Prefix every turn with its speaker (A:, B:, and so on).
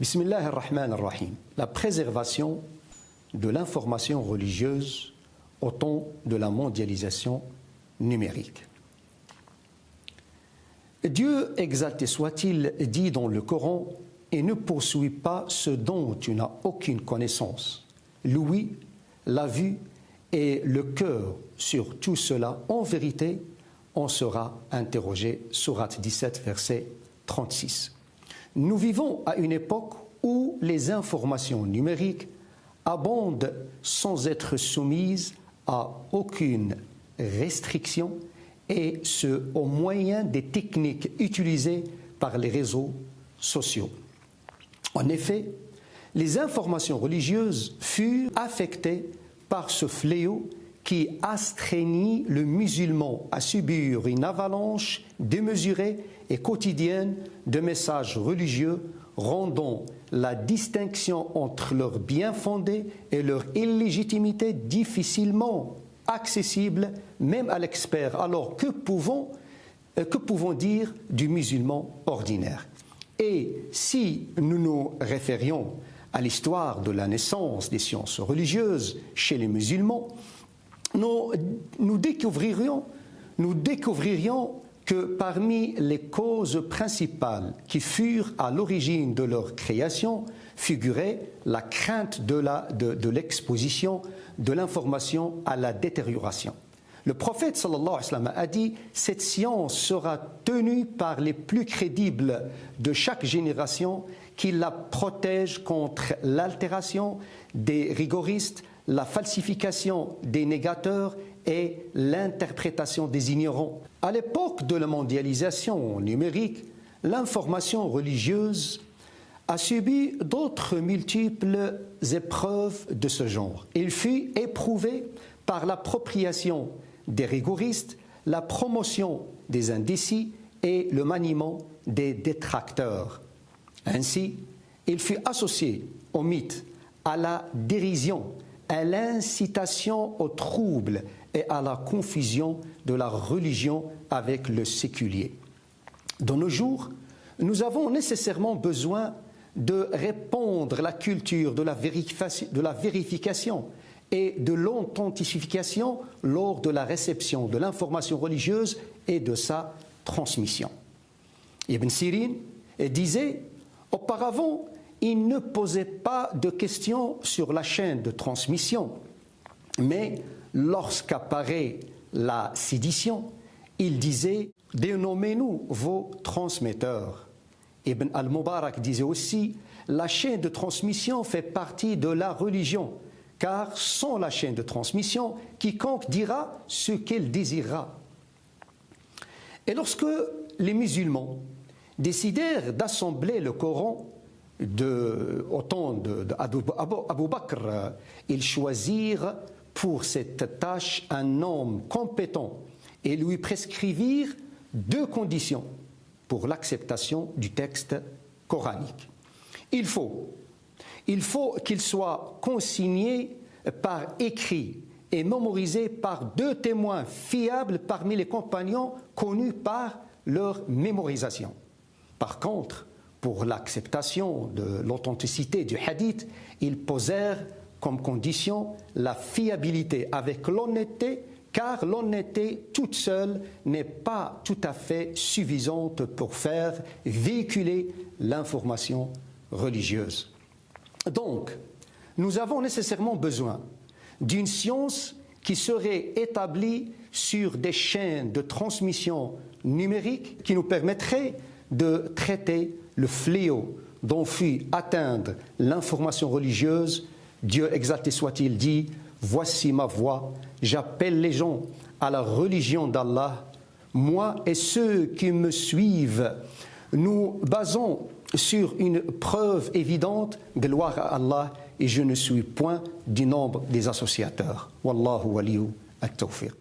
A: Bismillah ar-Rahman ar-Rahim. La préservation de l'information religieuse au temps de la mondialisation numérique. Dieu, exalté soit-il, dit dans le Coran « Et ne poursuis pas ce dont tu n'as aucune connaissance. L'ouïe, la vue et le cœur sur tout cela, en vérité, on sera interrogé. » Sourate 17, verset 36. Nous vivons à une époque où les informations numériques abondent sans être soumises à aucune restriction, et ce au moyen des techniques utilisées par les réseaux sociaux. En effet, les informations religieuses furent affectées par ce fléau qui astreignit le musulman à subir une avalanche démesurée et quotidienne de messages religieux, rendant la distinction entre leur bien-fondé et leur illégitimité difficilement accessible même à l'expert. Alors que pouvons dire du musulman ordinaire? Et si nous nous référions à l'histoire de la naissance des sciences religieuses chez les musulmans, nous découvririons que parmi les causes principales qui furent à l'origine de leur création figurait la crainte de l'exposition de l'information à la détérioration. Le prophète sallallahu alayhi wa sallam a dit « Cette science sera tenue par les plus crédibles de chaque génération qui la protège contre l'altération des rigoristes, la falsification des négateurs et l'interprétation des ignorants. » À l'époque de la mondialisation numérique, l'information religieuse a subi d'autres multiples épreuves de ce genre. Il fut éprouvé par l'appropriation des rigoristes, la promotion des indécis et le maniement des détracteurs. Ainsi, il fut associé au mythe, à la dérision, à l'incitation au trouble et à la confusion de la religion avec le séculier. De nos jours, nous avons nécessairement besoin de répandre la culture de la vérification et de l'authentification lors de la réception de l'information religieuse et de sa transmission. Ibn Sirin disait « Auparavant, il ne posait pas de questions sur la chaîne de transmission, mais lorsqu'apparaît la sédition, il disait « Dénommez-nous vos transmetteurs ». Ibn al-Mubarak disait aussi « La chaîne de transmission fait partie de la religion, car sans la chaîne de transmission, quiconque dira ce qu'il désirera. » Et lorsque les musulmans décidèrent d'assembler le Coran au temps d'Abu Bakr, ils choisirent pour cette tâche un homme compétent et lui prescrivirent deux conditions pour l'acceptation du texte coranique. Il faut qu'il soit consigné par écrit et mémorisé par deux témoins fiables parmi les compagnons connus par leur mémorisation. Par contre, pour l'acceptation de l'authenticité du hadith, ils posèrent comme condition la fiabilité avec l'honnêteté, car l'honnêteté toute seule n'est pas tout à fait suffisante pour faire véhiculer l'information religieuse. Donc, nous avons nécessairement besoin d'une science qui serait établie sur des chaînes de transmission numérique qui nous permettrait de traiter le fléau dont fut atteindre l'information religieuse. Dieu exalté soit-il dit « Voici ma voix, j'appelle les gens à la religion d'Allah. Moi et ceux qui me suivent, nous basons sur une preuve évidente, gloire à Allah, et je ne suis point du nombre des associateurs. Wallahu waliyu at-tawfiq. »